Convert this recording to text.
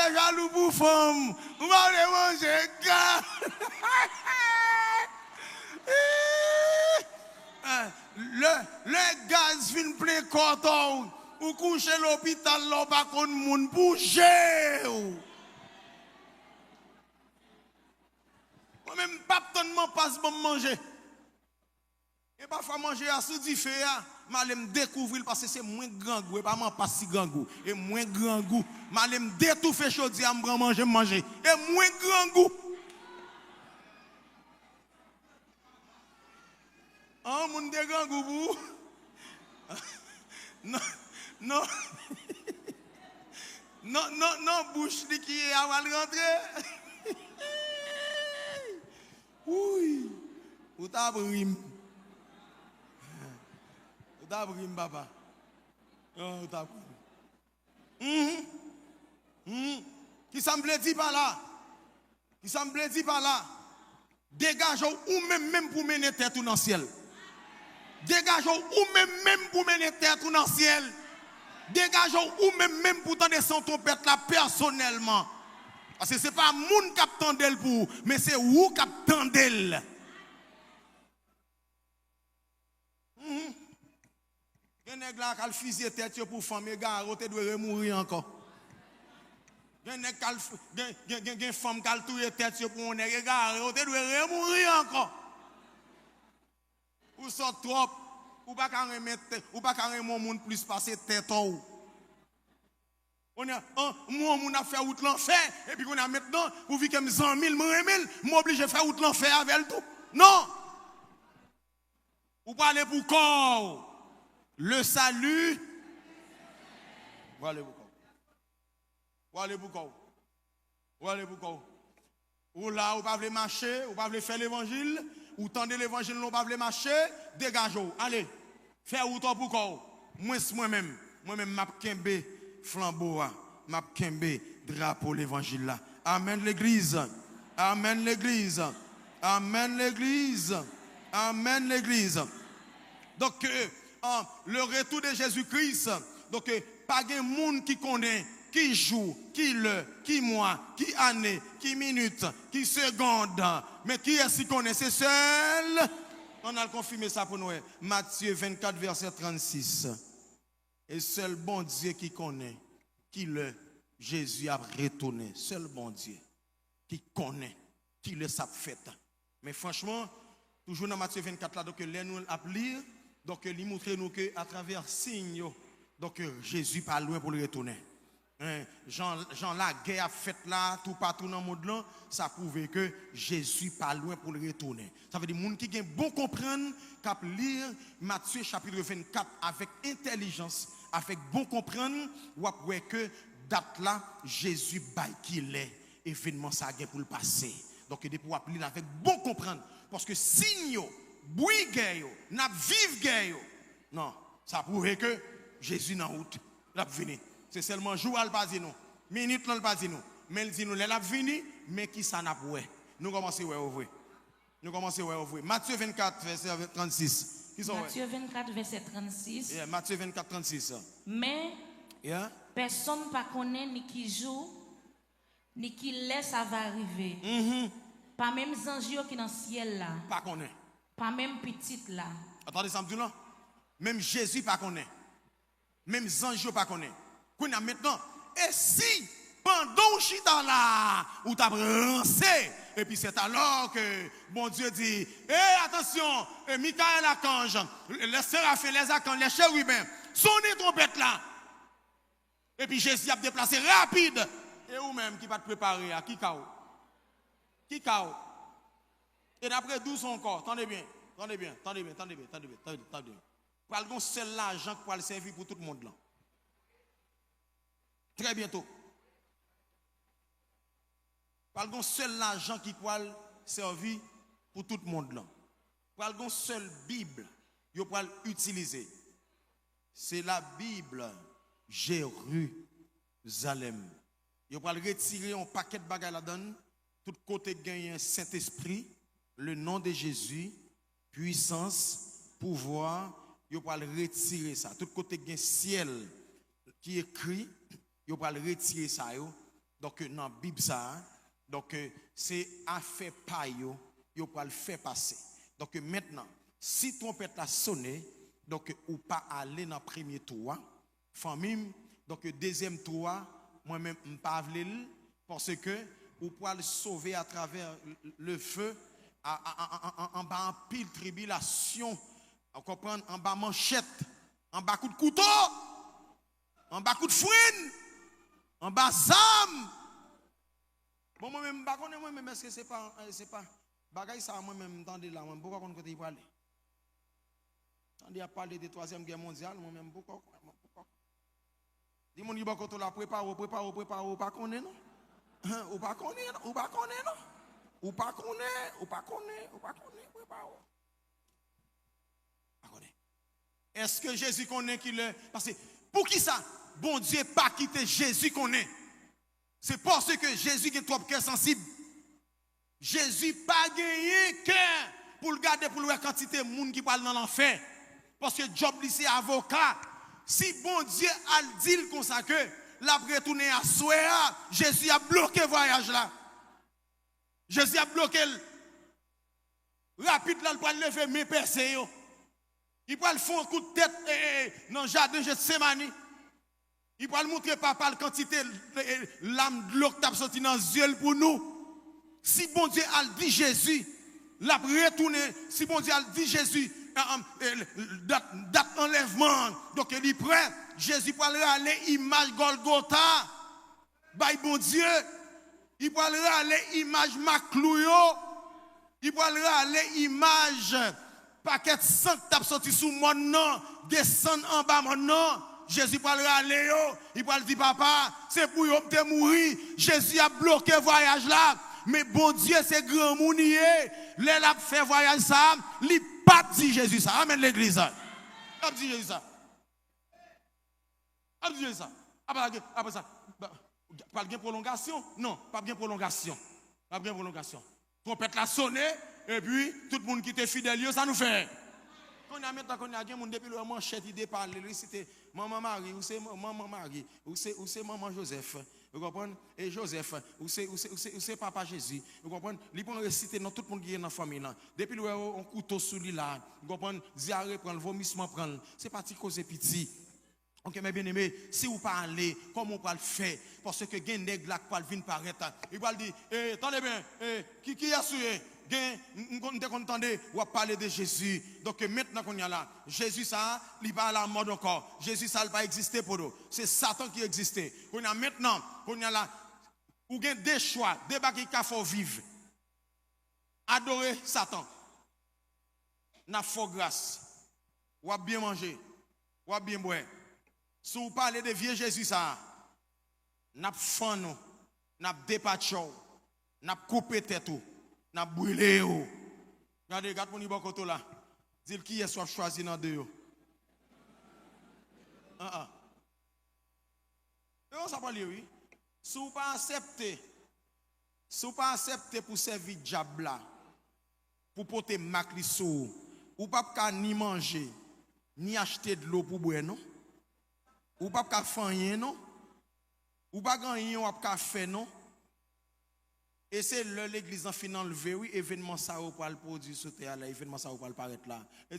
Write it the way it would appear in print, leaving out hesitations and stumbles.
fait jaloux pour femme. Ou pas le manger gars. Le gaz fin plein coton. Ou coucher l'hôpital là pas qu'on moun bouger. Moi même pas tellement passe pour manger. Et parfois manger à sous du feu, je me découvrir parce que c'est moins grand goût, et pas pas si grand goût, et moins grand goût. Je me détouffer chaud, je me manger, et moins grand goût. Ah, mon de grand goût pour non, non, non, bouche qui est à rentrer. Oui, ou t'as brim. Ou t'as brim, papa. Oh, t'as brim. Qui semble dire par là? Qui semble dire par là? Dégageons ou même pour mener tête dans le ciel. Dégageons ou même pour mener tête dans le ciel. Dégageons ou même pour tendre son trompette là personnellement. Parce que ce n'est pas moun qui attend pour, mais c'est vous qui attendez. Il y a des gens qui ont fusillé tête pour femme, et gars, ils doivent mourir encore. Il y a des femmes qui ont tué tête pour un nègre, ils doivent mourir encore. Ou sont trop, ou pas qu'à remettre, ou pas qu'à remettre mon plus passer tête ou. On a on a fait route l'enfer et puis on a maintenant pour vivre comme 100 000, m'oblige à faire route l'enfer avec tout. Non. Vous parlez pour corps. Le salut. Vous allez pour corps. Vous allez pour corps. Vous allez pour corps. Ou là, vous ne pouvez pas marcher, vous ne pouvez pas faire l'évangile, ou tendez l'évangile, vous ne pouvez pas marcher, dégagez-vous. Allez, faire route pour corps. Moi-même, m'a kembe flambeau, m'a kembe drapeau l'évangile là. Amen l'église. Amen l'église. Amen l'église. Amen l'église. Donc le retour de Jésus-Christ, donc pas de monde qui connaît, qui joue, qui le, qui mois, qui année, qui minute, qui seconde, mais qui est-ce qui connaît? C'est seul. On a confirmé ça pour nous. Matthieu 24 verset 36. Et seul bon Dieu qui connaît, qui le Jésus a retourné. Seul bon Dieu qui connaît, qui le sait fait. Mais franchement, toujours dans Matthieu 24 là, donc nous à lire, donc il montre nous que à travers signes, donc Jésus pas loin pour le retourner. Jean la guerre a fait là, tout partout dans le monde là, ça prouve que Jésus pas loin pour le retourner. Ça veut dire les gens qui ont bon comprendre, cap lire Matthieu chapitre 24 avec intelligence, avec bon comprendre, ou après que date là, Jésus bail qu'il est, événement ça a pour le passer. Donc il faut lire avec bon comprendre, parce que signe, bruit guerre, n'a vive guerre, non, ça prouve que Jésus en route, l'a venu. C'est seulement jour al pas nous, minute al pas nous, mais il dit nous l'a venu, mais qui ça n'a pas. Nous commençons ouais ouvrir. Nous commençons ouais ouvrir. Matthieu 24 verset 36. Matthieu 24 verset 36. Yeah, Matthieu 24 36. Mais personne pas connaît ni qui joue ni qui laisse ça va arriver. Pas même anges qui dans le ciel là. Pas connaît. Pas même petite là. Attendez ça me dit là. Même Jésus pas connaît. Même anges pas connaît. Qu'on a maintenant, et si pendant chita là, ou t'as brancé, et puis c'est alors que bon Dieu dit, attention, Michael l'archange, les séraphins, les archanges, les chérubins, sonnez trompette là. Et puis Jésus a déplacé rapide. Et vous-même qui va te préparer à qui cao? Qui cao? Et d'après d'où son corps? Tendez bien. Pour le seul l'argent pour le servir pour tout le monde là. Très bientôt. Par le seul l'argent qui peut servir pour tout le monde là. Par le seul Bible vous pouvez utiliser. C'est la Bible Jérusalem. Vous pouvez retirer un paquet de bagages là-dedans. Tout côté gagne Saint-Esprit, le nom de Jésus, puissance, pouvoir. Vous pouvez retirer ça. Tout côté gagne ciel qui écrit. Vous pouvez retirer ça Donc dans la Bible ça, donc c'est à faire pas yo pour le faire passer. Donc maintenant, si trompette a sonné, donc ou pas aller dans le premier tour, famille, donc deuxième tour, moi-même pas vle parce que ou pour le sauver à travers le feu en bas en pile tribulation, on comprend en bas manchette, en bas coup de couteau, en bas coup de fouine, en bas zam. Bon moi-même pas connais moi-même est-ce que c'est pas bagaille ça moi-même entendez là pourquoi qu'on côté pour aller. On a parlé de troisième guerre mondiale moi-même pourquoi dis mon qui beaucoup la prépare pas connaît non ou pas connaît non ou pas connaît prépare. Est-ce que Jésus connaît qu'il est parce que pour qui ça bon Dieu pas quitter Jésus connaît. C'est parce que Jésus qui est trop cœur sensible. Jésus pas gagné cœur pour le garder pour la quantité de monde qui parle dans l'enfer. Parce que Job lui c'est avocat. Si bon Dieu a dit comme ça que l'a retourné à Soya, Jésus a bloqué le voyage là. Jésus a bloqué rapide là pour lever mes percées. Il peut le faire un coup de tête dans le jardin de Gethsemane. Il peut le montrer papa la quantité l'âme de l'eau qui a sorti dans les yeux pour nous. Si bon Dieu a dit Jésus, l'a retourné. Si bon Dieu a dit Jésus, date enlèvement, donc il est prêt. Jésus peut aller image Golgotha. By bon Dieu. Il peut aller image Maclouyo. Il peut aller image paquet sang qui a sorti sous mon nom, descendre en bas mon nom. Jésus peut aller, il peut dire papa, c'est pour vous te mourir. Jésus a bloqué le voyage là. Mais bon Dieu, c'est grand mounier. L'elle a fait voyage ça, il pas dit Jésus ça. Amen l'église. Pas dit Jésus ça. Pas dit Jésus ça. Après ça, pas de prolongation? Non, pas de prolongation. Pas de prolongation. Trompette la sonné et puis tout le monde qui était fidèle, ça nous fait. Quand on a maintenant qu'on a des gens depuis le manchette idée parler, c'était maman Marie ou c'est maman Marie ou c'est maman Joseph. Vous comprenez? Et Joseph, ou c'est papa Jésus. Vous comprenez? Ils vont réciter dans tout le monde qui est dans la famille là. Depuis le on couteau sous lui là. Vous comprenez? Ziaré prend le vomissement prend. C'est parti cause petit. OK mes bien-aimés, si vous parlez, comment on va le faire? Parce que gen nèg là qui vient paraître. Il va dire attendez bien, qui a sué? On te entendez ou parler de Jésus. Donc maintenant qu'on y a là, Jésus ça, il pas à la mode encore. Jésus ça, il pas exister pour nous. C'est Satan qui existait. Qu'on a maintenant, qu'on y a là, ou gen des choix, des bagages qu'il faut vivre. Adorer Satan. N'a fort grâce. Ou bien manger, ou bien boire. Si vous parlez de vieux Jésus ça, n'a fan nous, n'a dépatché, n'a coupé tête ou. N'a brûlé ou. Regardez mon niveau côté là. Dis qui est soit choisi dans deux. Et on s'appelle oui. Si vous pas accepter pour servir diable là, pour porter macli sou, ou pas ni manger, ni acheter de l'eau pour boire non. Ou pas faire rien non. Ou pas gagner ou pas faire non. Et c'est l'église en finale levé, oui, événement ça ou pas le produit sur terre là, événement ça ou pas le paraître là. Et